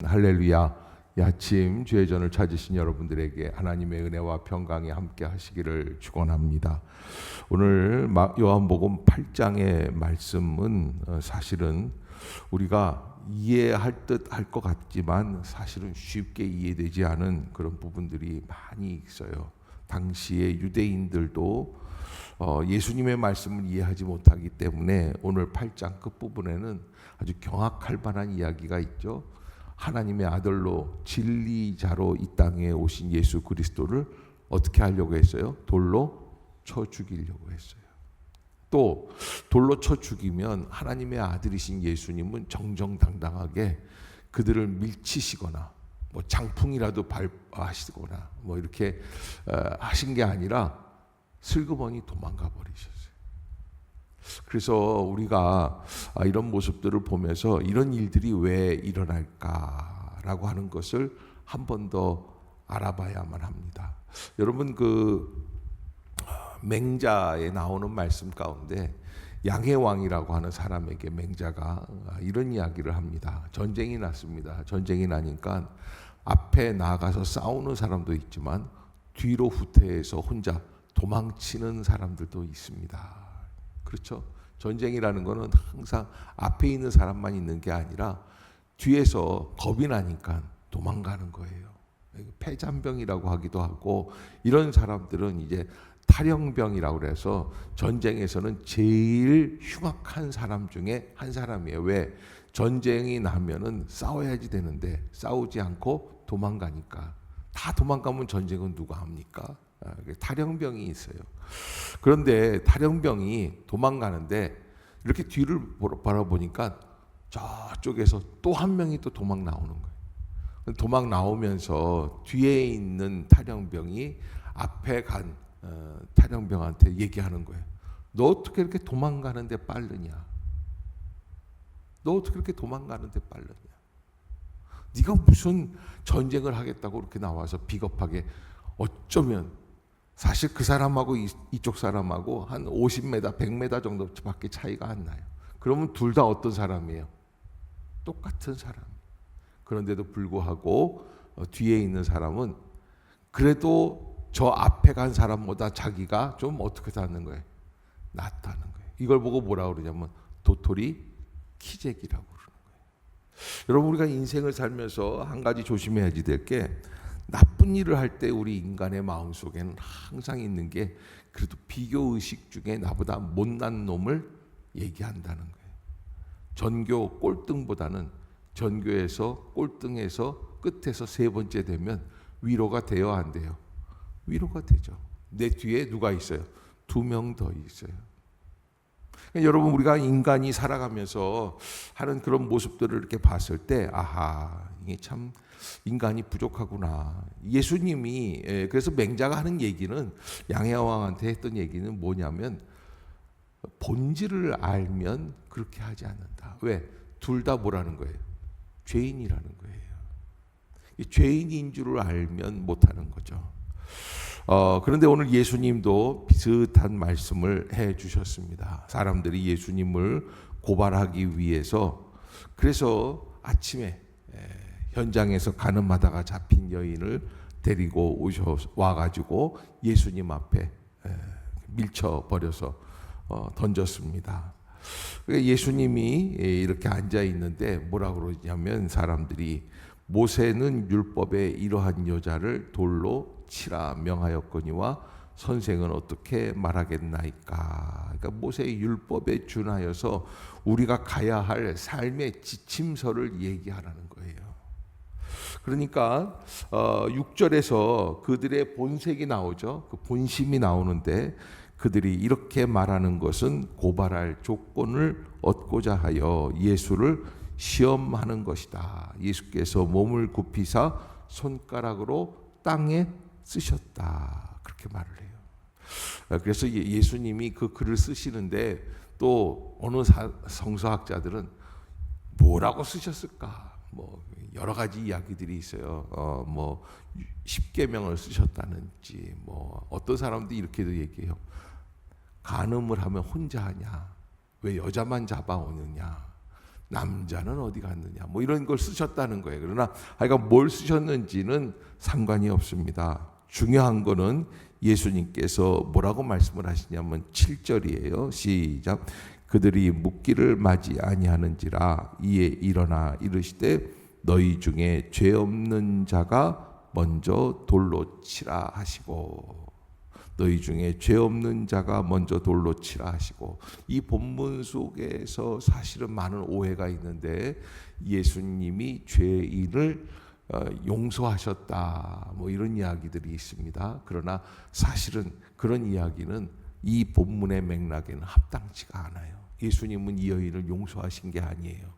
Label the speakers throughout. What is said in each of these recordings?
Speaker 1: 할렐루야. 이 아침 주의 전을 찾으신 여러분들에게 하나님의 은혜와 평강이 함께 하시기를 축원합니다. 오늘 요한복음 8장의 말씀은 사실은 우리가 이해할 듯 할 것 같지만 사실은 쉽게 이해되지 않은 그런 부분들이 많이 있어요. 당시의 유대인들도 예수님의 말씀을 이해하지 못하기 때문에 오늘 8장 끝부분에는 아주 경악할 만한 이야기가 있죠. 하나님의 아들로 진리자로 이 땅에 오신 예수 그리스도를 어떻게 하려고 했어요? 돌로 쳐 죽이려고 했어요. 또 돌로 쳐 죽이면 하나님의 아들이신 예수님은 정정당당하게 그들을 밀치시거나 뭐 장풍이라도 발하시거나 뭐 이렇게 하신 게 아니라 슬그머니 도망가 버리셨어요. 그래서 우리가 이런 모습들을 보면서 이런 일들이 왜 일어날까라고 하는 것을 한 번 더 알아봐야만 합니다. 여러분 맹자에 나오는 말씀 가운데 양의 왕이라고 하는 사람에게 맹자가 이런 이야기를 합니다. 전쟁이 났습니다. 전쟁이 나니까 앞에 나가서 싸우는 사람도 있지만 뒤로 후퇴해서 혼자 도망치는 사람들도 있습니다. 그렇죠? 전쟁이라는 거는 항상 앞에 있는 사람만 있는 게 아니라 뒤에서 겁이 나니까 도망가는 거예요. 패잔병이라고 하기도 하고, 이런 사람들은 이제 탈영병이라고 그래서 전쟁에서는 제일 흉악한 사람 중에 한 사람이에요. 왜? 전쟁이 나면은 싸워야지 되는데 싸우지 않고 도망가니까. 다 도망가면 전쟁은 누가 합니까? 탈영병이 있어요. 그런데 탈영병이 도망가는데 이렇게 뒤를 바라보니까 저쪽에서 또 한 명이 또 도망 나오는 거예요. 도망 나오면서 뒤에 있는 탈영병이 앞에 간 탈영병한테 얘기하는 거예요. 너 어떻게 이렇게 도망가는데 빠르냐? 너 어떻게 이렇게 도망가는데 빠르냐? 네가 무슨 전쟁을 하겠다고 이렇게 나와서 비겁하게, 어쩌면 사실 그 사람하고 이쪽 사람하고 한 50m, 100m 정도밖에 차이가 안 나요. 그러면 둘 다 어떤 사람이에요? 똑같은 사람. 그런데도 불구하고 뒤에 있는 사람은 그래도 저 앞에 간 사람보다 자기가 좀 어떻게 사는 거예요? 낫다는 거예요. 이걸 보고 뭐라고 그러냐면 도토리 키재기라고 그러는 거예요. 여러분, 우리가 인생을 살면서 한 가지 조심해야 될 게, 나쁜 일을 할 때 우리 인간의 마음속에는 항상 있는 게 그래도 비교의식 중에 나보다 못난 놈을 얘기한다는 거예요. 전교 꼴등보다는 전교에서 꼴등에서 끝에서 세 번째 되면 위로가 돼요, 안 돼요? 위로가 되죠. 내 뒤에 누가 있어요? 2명 더 있어요. 여러분, 우리가 인간이 살아가면서 하는 그런 모습들을 이렇게 봤을 때, 아하, 이게 참 인간이 부족하구나. 예수님이, 그래서 맹자가 하는 얘기는, 양의 왕한테 했던 얘기는 뭐냐면, 본질을 알면 그렇게 하지 않는다. 왜? 둘 다 뭐라는 거예요? 죄인이라는 거예요. 죄인인 줄을 알면 못하는 거죠. 그런데 오늘 예수님도 비슷한 말씀을 해 주셨습니다. 사람들이 예수님을 고발하기 위해서, 그래서 아침에 현장에서 가늠하다가 잡힌 여인을 데리고 와가지고 예수님 앞에 밀쳐버려서 던졌습니다. 예수님이 이렇게 앉아 있는데 뭐라고 그러냐면, 사람들이 모세는 율법에 이러한 여자를 돌로 치라 명하였거니와 선생은 어떻게 말하겠나이까. 그러니까 모세의 율법에 준하여서 우리가 가야 할 삶의 지침서를 얘기하라는 거예요. 그러니까 6절에서 그들의 본색이 나오죠. 그 본심이 나오는데, 그들이 이렇게 말하는 것은 고발할 조건을 얻고자 하여 예수를 시험하는 것이다. 예수께서 몸을 굽히사 손가락으로 땅에 쓰셨다. 그렇게 말을 해요. 그래서 예수님이 그 글을 쓰시는데, 또 어느 성서학자들은 뭐라고 쓰셨을까? 뭐 여러 가지 이야기들이 있어요. 뭐 10계명을 쓰셨다는지, 뭐 어떤 사람들이 이렇게도 얘기해요. 간음을 하면 혼자 하냐? 왜 여자만 잡아오느냐? 남자는 어디 갔느냐, 뭐 이런 걸 쓰셨다는 거예요. 그러나 하여간 뭘 쓰셨는지는 상관이 없습니다. 중요한 거는 예수님께서 뭐라고 말씀을 하시냐면 7절이에요. 시작. 그들이 묻기를 맞이 아니하는지라 이에 일어나 이르시되 너희 중에 죄 없는 자가 먼저 돌로 치라 하시고, 너희 중에 죄 없는 자가 먼저 돌로 치라 하시고, 이 본문 속에서 사실은 많은 오해가 있는데 예수님이 죄인을 용서하셨다, 뭐 이런 이야기들이 있습니다. 그러나 사실은 그런 이야기는 이 본문의 맥락에는 합당치가 않아요. 예수님은 이 여인을 용서하신 게 아니에요.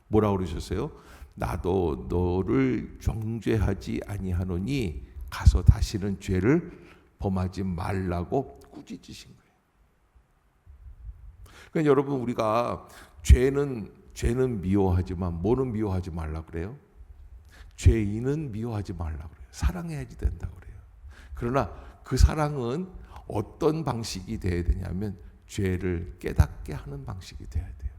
Speaker 1: 뭐라고 그러셨어요? 나도 너를 정죄하지 아니하노니 가서 다시는 죄를 범하지 말라고 꾸짖으신 거예요. 그러니까 여러분, 우리가 죄는 미워하지만 뭐는 미워하지 말라 그래요? 죄인은 미워하지 말라 그래요. 사랑해야지 된다 그래요. 그러나 그 사랑은 어떤 방식이 돼야 되냐면 죄를 깨닫게 하는 방식이 돼야 돼요.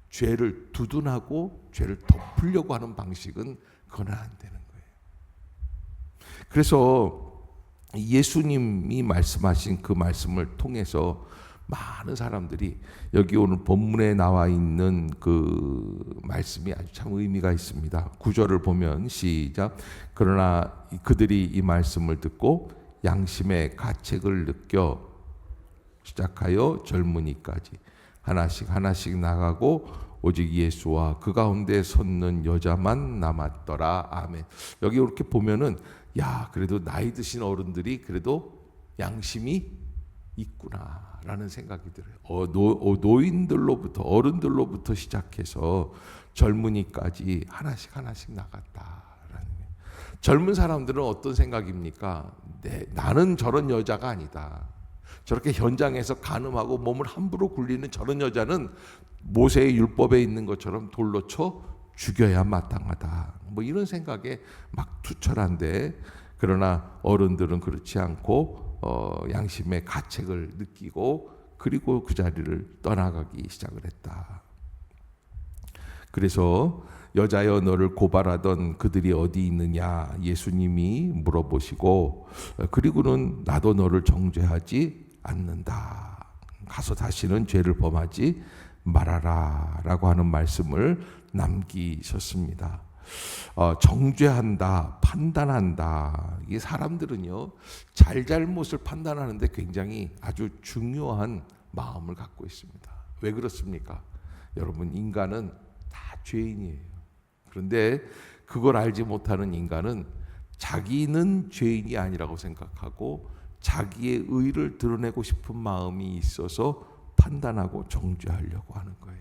Speaker 1: 죄를 두둔하고 죄를 덮으려고 하는 방식은 그건 안 되는 거예요. 그래서 예수님이 말씀하신 그 말씀을 통해서 많은 사람들이 여기 오늘 본문에 나와 있는 그 말씀이 아주 참 의미가 있습니다. 9절을 보면 시작. 그러나 그들이 이 말씀을 듣고 양심의 가책을 느껴 시작하여 젊은이까지 하나씩 나가고 오직 예수와 그 가운데 섰는 여자만 남았더라. 아멘. 여기 이렇게 보면은 야, 그래도 나이 드신 어른들이 그래도 양심이 있구나라는 생각이 들어요. 노인들로부터, 어른들로부터 시작해서 젊은이까지 하나씩 나갔다라는 거예요. 젊은 사람들은 어떤 생각입니까? 나는 저런 여자가 아니다. 저렇게 현장에서 간음하고 몸을 함부로 굴리는 저런 여자는 모세의 율법에 있는 것처럼 돌로 쳐 죽여야 마땅하다. 뭐 이런 생각에 막 투철한데, 그러나 어른들은 그렇지 않고 양심의 가책을 느끼고 그리고 그 자리를 떠나가기 시작을 했다. 그래서 여자여 너를 고발하던 그들이 어디 있느냐 예수님이 물어보시고, 그리고는 나도 너를 정죄하지 않는다. 가서 다시는 죄를 범하지 말아라 라고 하는 말씀을 남기셨습니다. 정죄한다, 판단한다. 이게 사람들은요, 잘못을 판단하는데 굉장히 아주 중요한 마음을 갖고 있습니다. 왜 그렇습니까? 여러분, 인간은 다 죄인이에요. 그런데 그걸 알지 못하는 인간은 자기는 죄인이 아니라고 생각하고 자기의 의를 드러내고 싶은 마음이 있어서 판단하고 정죄하려고 하는 거예요.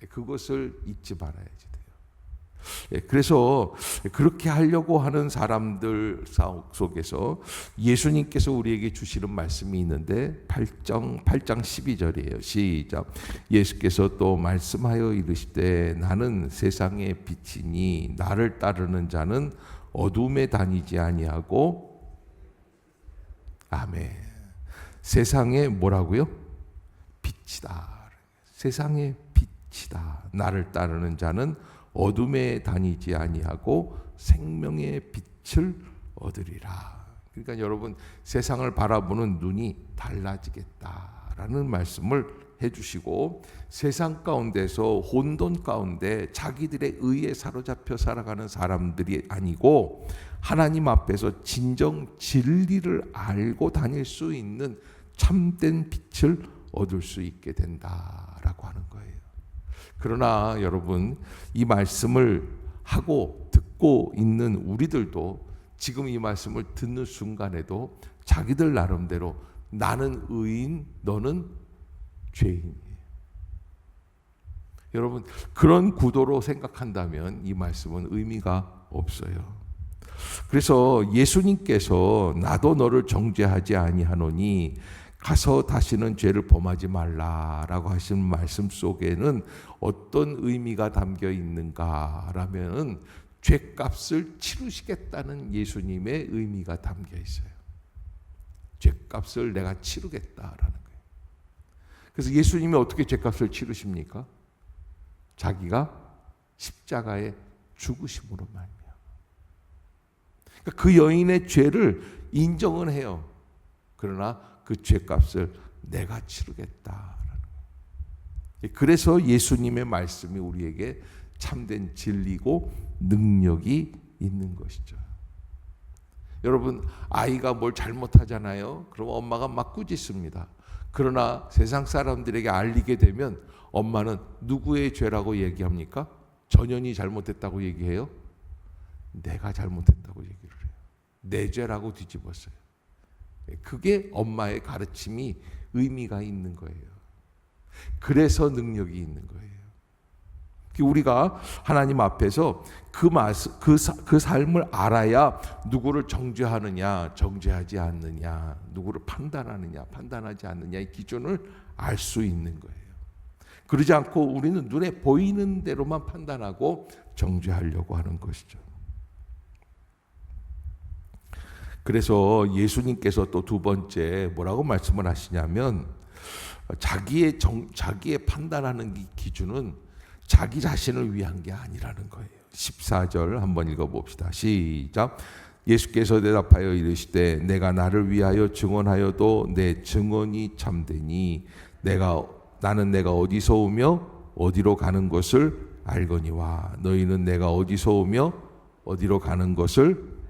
Speaker 1: 그것을 잊지 말아야지 돼요. 그래서 그렇게 하려고 하는 사람들 속에서 예수님께서 우리에게 주시는 말씀이 있는데 8장 12절이에요. 시작. 예수께서 또 말씀하여 이르시되 나는 세상의 빛이니 나를 따르는 자는 어둠에 다니지 아니하고, 아멘. 세상에 뭐라고요? 빛이다. 세상의 빛이다. 나를 따르는 자는 어둠에 다니지 아니하고 생명의 빛을 얻으리라. 그러니까 여러분, 세상을 바라보는 눈이 달라지겠다라는 말씀을 해주시고, 세상 가운데서 혼돈 가운데 자기들의 의에 사로잡혀 살아가는 사람들이 아니고 하나님 앞에서 진정 진리를 알고 다닐 수 있는 참된 빛을 얻을 수 있게 된다라고 하는 거예요. 그러나 여러분, 이 말씀을 하고 듣고 있는 우리들도 지금 이 말씀을 듣는 순간에도 자기들 나름대로 나는 의인, 너는 죄인이에요. 여러분, 그런 구도로 생각한다면 이 말씀은 의미가 없어요. 그래서 예수님께서 나도 너를 정죄하지 아니하노니 가서 다시는 죄를 범하지 말라라고 하신 말씀 속에는 어떤 의미가 담겨 있는가라면 죄값을 치르시겠다는 예수님의 의미가 담겨 있어요. 죄값을 내가 치르겠다라는 거예요. 그래서 예수님이 어떻게 죄값을 치르십니까? 자기가 십자가에 죽으심으로 말미암아. 그러니까 그 여인의 죄를 인정은 해요. 그러나 그 죄값을 내가 치르겠다라는 거예요. 그래서 예수님의 말씀이 우리에게 참된 진리고 능력이 있는 것이죠. 여러분, 아이가 뭘 잘못하잖아요. 그럼 엄마가 막 꾸짖습니다. 그러나 세상 사람들에게 알리게 되면 엄마는 누구의 죄라고 얘기합니까? 전현이 잘못했다고 얘기해요? 내가 잘못했다고 얘기를 해요. 내 죄라고 뒤집었어요. 그게 엄마의 가르침이 의미가 있는 거예요. 그래서 능력이 있는 거예요. 우리가 하나님 앞에서 그 삶을 알아야 누구를 정죄하느냐, 정죄하지 않느냐, 누구를 판단하느냐, 판단하지 않느냐의 기준을 알 수 있는 거예요. 그러지 않고 우리는 눈에 보이는 대로만 판단하고 정죄하려고 하는 것이죠. 그래서 예수님께서 또 두 번째 뭐라고 말씀을 하시냐면 자기의 판단하는 기준은 자기 자신을 위한 게 아니라는 거예요. 14절 한번 읽어봅시다. 시작. 예수께서 대답하여 이르시되 내가 나를 위하여 증언하여도 내 증언이 참되니 나는 내가 어디서 오며 어디로 가는 것을 알거니와 너희는 내가 어디서 오며 어디로 가는 것을.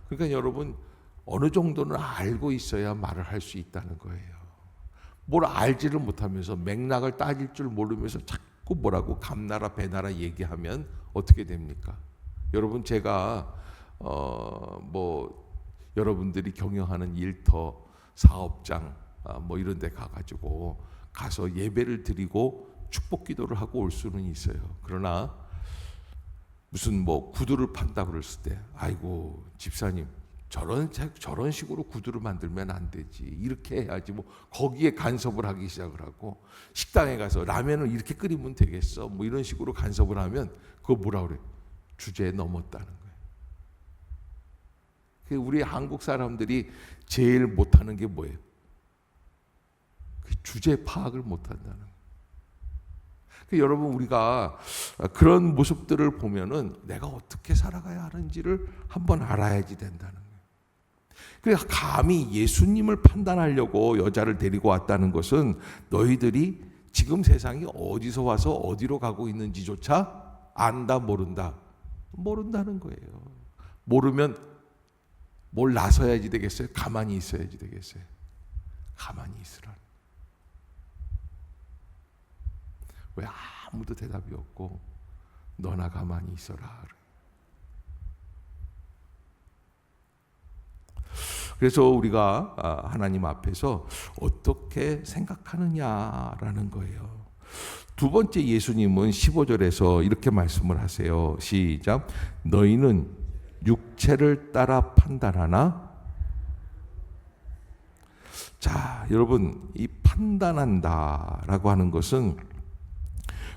Speaker 1: 그러니까 여러분, 어느 정도는 알고 있어야 말을 할 수 있다는 거예요. 뭘 알지를 못하면서 맥락을 따질 줄 모르면서 자꾸 뭐라고 감나라 배나라 얘기하면 어떻게 됩니까? 여러분, 제가 여러분들이 경영하는 일터 사업장 뭐 이런 데 가서 예배를 드리고 축복 기도를 하고 올 수는 있어요. 그러나 무슨 구두를 판다 그랬을 때, 아이고 집사님 저런 식으로 구두를 만들면 안 되지, 이렇게 해야지, 거기에 간섭을 하기 시작을 하고, 식당에 가서 라면을 이렇게 끓이면 되겠어, 이런 식으로 간섭을 하면 그거 뭐라 그래? 주제에 넘었다는 거예요. 우리 한국 사람들이 제일 못하는 게 뭐예요? 그 주제 파악을 못한다는 거예요. 여러분, 우리가 그런 모습들을 보면은 내가 어떻게 살아가야 하는지를 한번 알아야지 된다는 거예요. 그래서 감히 예수님을 판단하려고 여자를 데리고 왔다는 것은 너희들이 지금 세상이 어디서 와서 어디로 가고 있는지조차 안다, 모른다는 거예요. 모르면 뭘 나서야지 되겠어요? 가만히 있어야지 되겠어요? 가만히 있으라는. 왜 아무도 대답이 없고 너나 가만히 있어라. 그래서 우리가 하나님 앞에서 어떻게 생각하느냐라는 거예요. 두 번째, 예수님은 15절에서 이렇게 말씀을 하세요. 시작. 너희는 육체를 따라 판단하나? 자, 여러분, 이 판단한다라고 하는 것은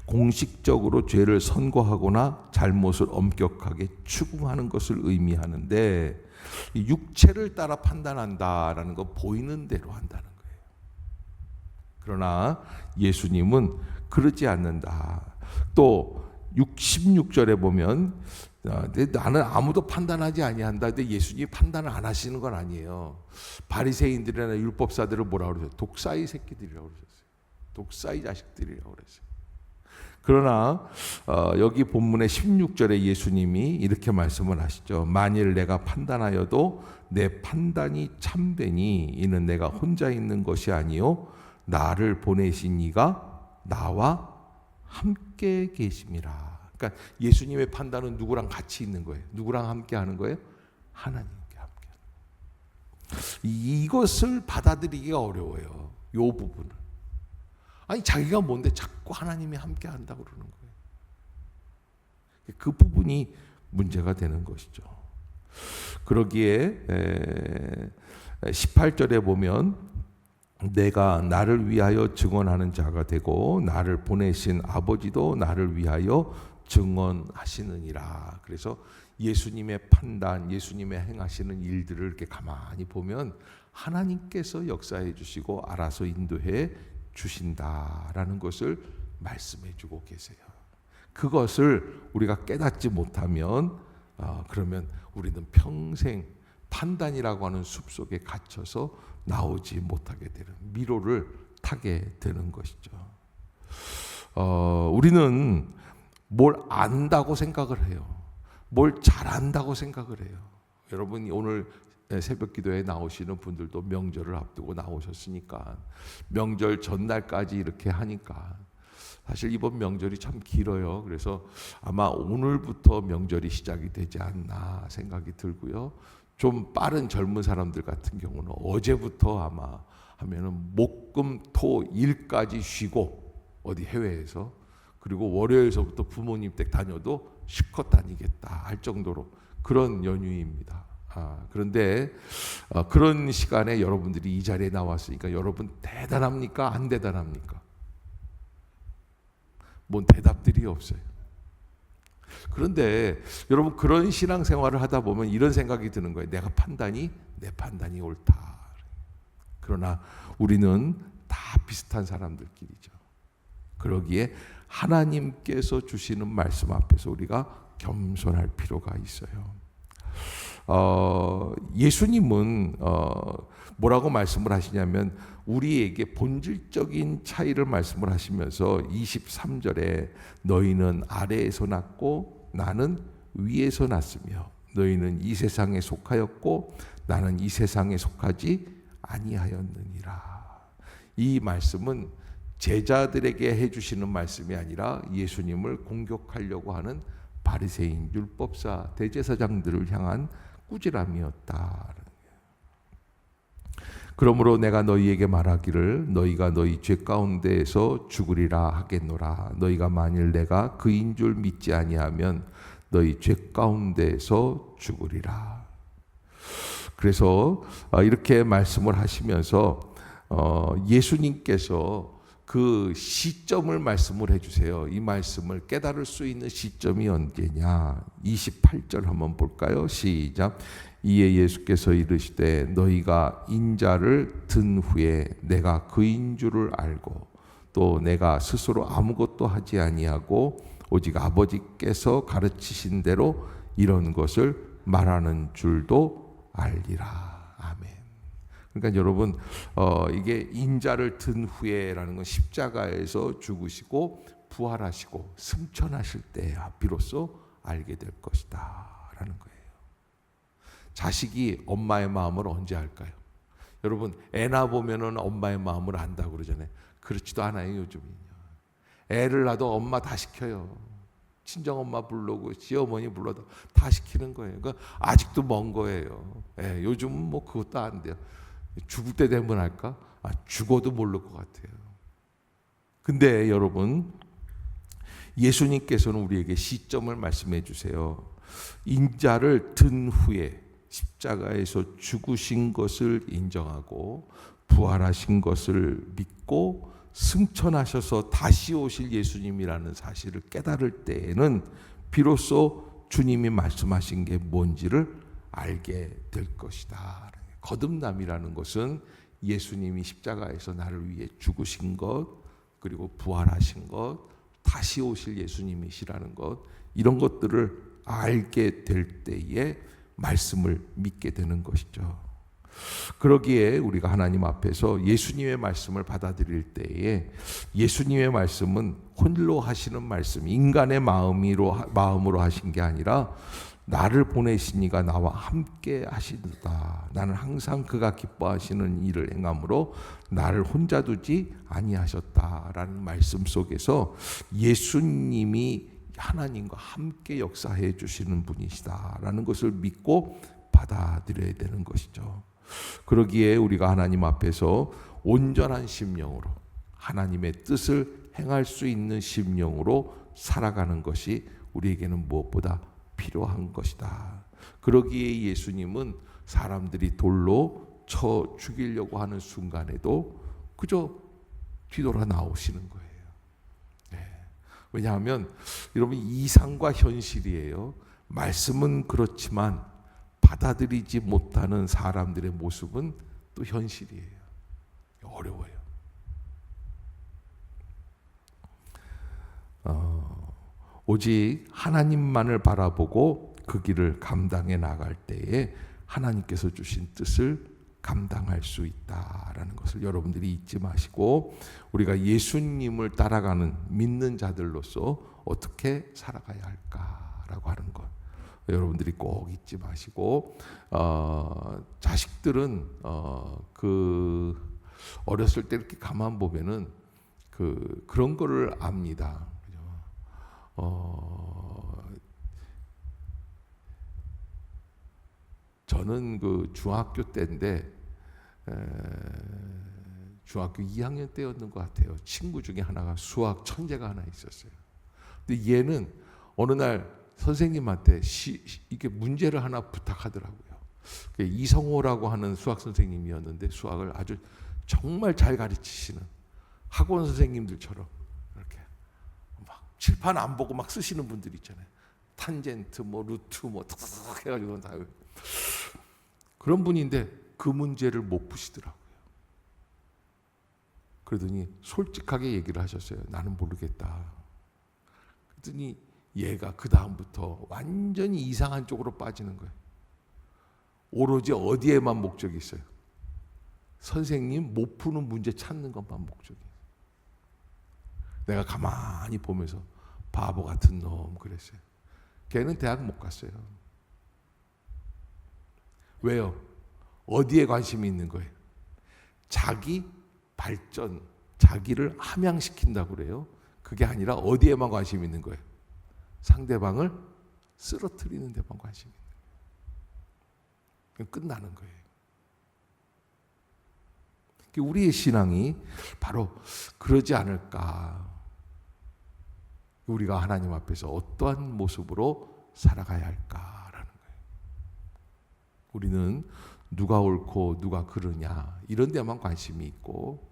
Speaker 1: 공식적으로 죄를 선고하거나 잘못을 엄격하게 추궁하는 것을 의미하는데, 육체를 따라 판단한다라는 건 보이는 대로 한다는 거예요. 그러나 예수님은 그러지 않는다. 또 16절에 보면 나는 아무도 판단하지 아니한다. 근데 예수님이 판단을 안 하시는 건 아니에요. 바리새인들이나 율법사들을 뭐라고 그러죠? 독사이 새끼들이라고 그러셨어요. 독사이 자식들이라고 그랬어요. 그러나 여기 본문의 16절에 예수님이 이렇게 말씀을 하시죠. 만일 내가 판단하여도 내 판단이 참되니 이는 내가 혼자 있는 것이 아니요 나를 보내신 이가 나와 함께 계심이라. 그러니까 예수님의 판단은 누구랑 같이 있는 거예요? 누구랑 함께 하는 거예요? 하나님께 함께 하는 거예요. 이것을 받아들이기가 어려워요. 이 부분을. 아니, 자기가 뭔데 자꾸 하나님이 함께 한다고 그러는 거예요. 그 부분이 문제가 되는 것이죠. 그러기에 18절에 보면 내가 나를 위하여 증언하는 자가 되고 나를 보내신 아버지도 나를 위하여 증언하시느니라. 그래서 예수님의 판단, 예수님의 행하시는 일들을 이렇게 가만히 보면 하나님께서 역사해 주시고 알아서 인도해 주신다라는 것을 말씀해 주고 계세요. 그것을 우리가 깨닫지 못하면 그러면 우리는 평생 판단이라고 하는 숲속에 갇혀서 나오지 못하게 되는, 미로를 타게 되는 것이죠. 우리는 뭘 안다고 생각을 해요. 뭘 잘한다고 생각을 해요. 여러분 오늘 새벽 기도에 나오시는 분들도 명절을 앞두고 나오셨으니까 명절 전날까지 이렇게 하니까 사실 이번 명절이 참 길어요. 그래서 아마 오늘부터 명절이 시작이 되지 않나 생각이 들고요. 좀 빠른 젊은 사람들 같은 경우는 어제부터 아마 하면은 목금토 일까지 쉬고 어디 해외에서, 그리고 월요일서부터 부모님 댁 다녀도 실컷 다니겠다 할 정도로 그런 연휴입니다. 그런데 그런 시간에 여러분들이 이 자리에 나왔으니까 여러분 대단합니까? 안 대단합니까? 뭔 대답들이 없어요. 그런데 여러분 그런 신앙생활을 하다 보면 이런 생각이 드는 거예요. 내 판단이 옳다. 그러나 우리는 다 비슷한 사람들끼리죠. 그러기에 하나님께서 주시는 말씀 앞에서 우리가 겸손할 필요가 있어요. 예수님은 뭐라고 말씀을 하시냐면 우리에게 본질적인 차이를 말씀을 하시면서 23절에 너희는 아래에서 났고 나는 위에서 났으며 너희는 이 세상에 속하였고 나는 이 세상에 속하지 아니하였느니라. 이 말씀은 제자들에게 해주시는 말씀이 아니라 예수님을 공격하려고 하는 바리새인 율법사 대제사장들을 향한 꾸지람이었다. 그러므로 내가 너희에게 말하기를 너희가 너희 죄 가운데에서 죽으리라 하겠노라. 너희가 만일 내가 그인 줄 믿지 아니하면 너희 죄 가운데에서 죽으리라. 그래서 이렇게 말씀을 하시면서 예수님께서 그 시점을 말씀을 해주세요. 이 말씀을 깨달을 수 있는 시점이 언제냐. 28절 한번 볼까요? 시작. 이에 예수께서 이르시되 너희가 인자를 든 후에 내가 그인 줄을 알고 또 내가 스스로 아무것도 하지 아니하고 오직 아버지께서 가르치신 대로 이런 것을 말하는 줄도 알리라. 아멘. 그러니까 여러분 이게 인자를 든 후에라는 건 십자가에서 죽으시고 부활하시고 승천하실 때 비로소 알게 될 것이다 라는 거예요. 자식이 엄마의 마음을 언제 알까요? 여러분 애 낳아보면 엄마의 마음을 안다고 그러잖아요. 그렇지도 않아요. 요즘은요. 애를 낳아도 엄마 다 시켜요. 친정엄마 부르고 시어머니 불러도 다 시키는 거예요. 그러니까 아직도 먼 거예요. 요즘은 뭐 그것도 안 돼요. 죽을 때 되면 할까? 죽어도 모를 것 같아요. 근데 여러분 예수님께서는 우리에게 시점을 말씀해 주세요. 인자를 든 후에 십자가에서 죽으신 것을 인정하고 부활하신 것을 믿고 승천하셔서 다시 오실 예수님이라는 사실을 깨달을 때에는 비로소 주님이 말씀하신 게 뭔지를 알게 될 것이다. 거듭남이라는 것은 예수님이 십자가에서 나를 위해 죽으신 것, 그리고 부활하신 것, 다시 오실 예수님이시라는 것, 이런 것들을 알게 될 때에 말씀을 믿게 되는 것이죠. 그러기에 우리가 하나님 앞에서 예수님의 말씀을 받아들일 때에 예수님의 말씀은 홀로 하시는 말씀, 인간의 마음으로 하신 게 아니라 나를 보내신 이가 나와 함께 하시도다. 나는 항상 그가 기뻐하시는 일을 행함으로 나를 혼자 두지 아니하셨다라는 말씀 속에서 예수님이 하나님과 함께 역사해 주시는 분이시다라는 것을 믿고 받아들여야 되는 것이죠. 그러기에 우리가 하나님 앞에서 온전한 심령으로 하나님의 뜻을 행할 수 있는 심령으로 살아가는 것이 우리에게는 무엇보다 필요한 것이다. 그러기에 예수님은 사람들이 돌로 쳐 죽이려고 하는 순간에도 그저 뒤돌아 나오시는 거예요. 왜냐하면 여러분 이상과 현실이에요. 말씀은 그렇지만 받아들이지 못하는 사람들의 모습은 또 현실이에요. 어려워요. 오직 하나님만을 바라보고 그 길을 감당해 나갈 때에 하나님께서 주신 뜻을 감당할 수 있다라는 것을 여러분들이 잊지 마시고, 우리가 예수님을 따라가는 믿는 자들로서 어떻게 살아가야 할까라고 하는 것 여러분들이 꼭 잊지 마시고, 자식들은 그 어렸을 때 이렇게 가만 보면은 그런 거를 압니다. 저는 그 중학교 때인데 중학교 2학년 때였는 것 같아요. 친구 중에 하나가 수학 천재가 하나 있었어요. 근데 얘는 어느 날 선생님한테 이게 문제를 하나 부탁하더라고요. 이성호라고 하는 수학 선생님이었는데 수학을 아주 정말 잘 가르치시는 학원 선생님들처럼 이렇게 막 칠판 안 보고 막 쓰시는 분들 있잖아요. 탄젠트 뭐 루트 뭐 탁탁 해가지고 다 그런 분인데 그 문제를 못 푸시더라고요. 그러더니 솔직하게 얘기를 하셨어요. 나는 모르겠다. 그랬더니 얘가 그 다음부터 완전히 이상한 쪽으로 빠지는 거예요. 오로지 어디에만 목적이 있어요? 선생님 못 푸는 문제 찾는 것만 목적이에요. 내가 가만히 보면서 바보 같은 놈 그랬어요. 걔는 대학 못 갔어요. 왜요? 어디에 관심이 있는 거예요? 자기 발전, 자기를 함양시킨다고 그래요. 그게 아니라 어디에만 관심이 있는 거예요? 상대방을 쓰러뜨리는 데만 관심이 있는 거예요. 끝나는 거예요. 우리의 신앙이 바로 그러지 않을까. 우리가 하나님 앞에서 어떠한 모습으로 살아가야 할까라는 거예요. 우리는 누가 옳고 누가 그르냐 이런 데만 관심이 있고,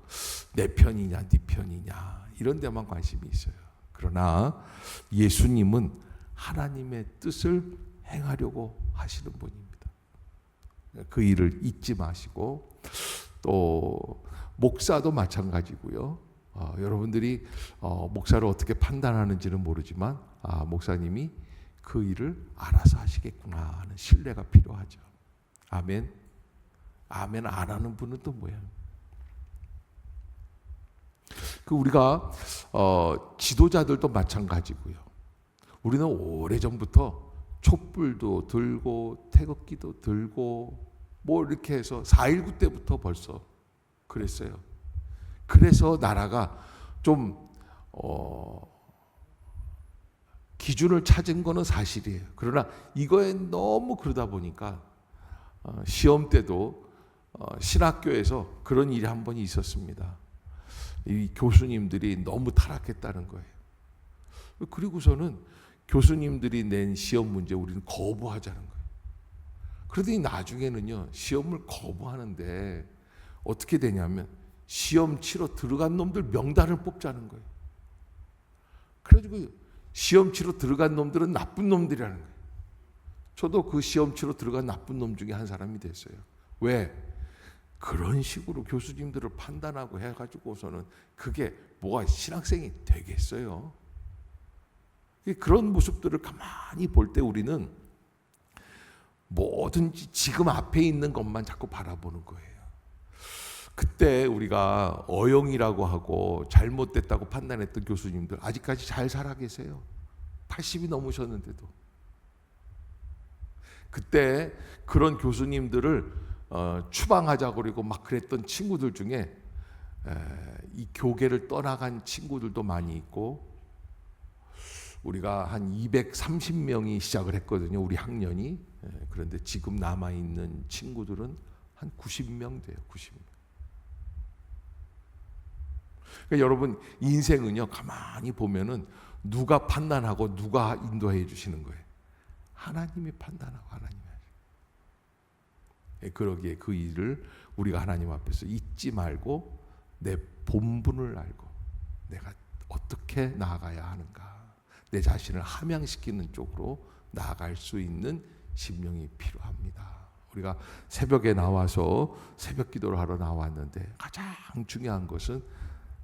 Speaker 1: 내 편이냐 네 편이냐 이런 데만 관심이 있어요. 그러나 예수님은 하나님의 뜻을 행하려고 하시는 분입니다. 그 일을 잊지 마시고, 또 목사도 마찬가지고요. 여러분들이 목사를 어떻게 판단하는지는 모르지만 목사님이 그 일을 알아서 하시겠구나 하는 신뢰가 필요하죠. 아멘. 아멘 안 하는 분은 또 뭐야? 우리가 지도자들도 마찬가지고요. 우리는 오래전부터 촛불도 들고 태극기도 들고 뭐 이렇게 해서 4.19 때부터 벌써 그랬어요. 그래서 나라가 좀 기준을 찾은 거는 사실이에요. 그러나 이거에 너무 그러다 보니까 시험 때도 신학교에서 그런 일이 한 번 있었습니다. 이 교수님들이 너무 타락했다는 거예요. 그리고서는 교수님들이 낸 시험 문제 우리는 거부하자는 거예요. 그러더니 나중에는요, 시험을 거부하는데 어떻게 되냐면 시험 치러 들어간 놈들 명단을 뽑자는 거예요. 그래가지고 시험 치러 들어간 놈들은 나쁜 놈들이라는 거예요. 저도 그 시험 치러 들어간 나쁜 놈 중에 한 사람이 됐어요. 왜? 그런 식으로 교수님들을 판단하고 해가지고서는 그게 뭐가 신학생이 되겠어요? 그런 모습들을 가만히 볼 때 우리는 뭐든지 지금 앞에 있는 것만 자꾸 바라보는 거예요. 그때 우리가 어용이라고 하고 잘못됐다고 판단했던 교수님들 아직까지 잘 살아 계세요. 80이 넘으셨는데도. 그때 그런 교수님들을 추방하자고 그러고 막 그랬던 친구들 중에 이 교계를 떠나간 친구들도 많이 있고, 우리가 한 230명이 시작을 했거든요. 우리 학년이. 그런데 지금 남아있는 친구들은 한 90명 돼요. 90명. 그러니까 여러분 인생은요, 가만히 보면은 누가 판단하고 누가 인도해 주시는 거예요? 하나님이 판단하고 하나님이 하시고. 그러기에 그 일을 우리가 하나님 앞에서 잊지 말고 내 본분을 알고 내가 어떻게 나아가야 하는가, 내 자신을 함양시키는 쪽으로 나아갈 수 있는 심령이 필요합니다. 우리가 새벽에 나와서 새벽 기도를 하러 나왔는데 가장 중요한 것은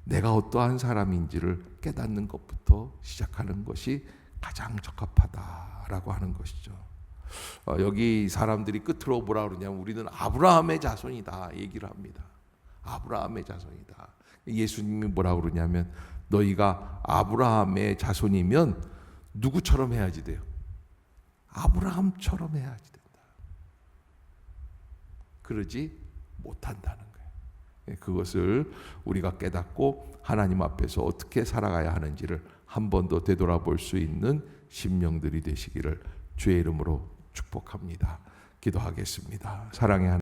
Speaker 1: 내가 어떠한 사람인지를 깨닫는 것부터 시작하는 것이 가장 적합하다라고 하는 것이죠. 여기 사람들이 끝으로 뭐라 그러냐면 우리는 아브라함의 자손이다 얘기를 합니다. 아브라함의 자손이다. 예수님이 뭐라 그러냐면 너희가 아브라함의 자손이면 누구처럼 해야지 돼요? 아브라함처럼 해야지 된다. 그러지 못한다는 거예요. 그것을 우리가 깨닫고 하나님 앞에서 어떻게 살아가야 하는지를 한 번 더 되돌아볼 수 있는 심령들이 되시기를 주의 이름으로 축복합니다. 기도하겠습니다. 사랑의 하나님.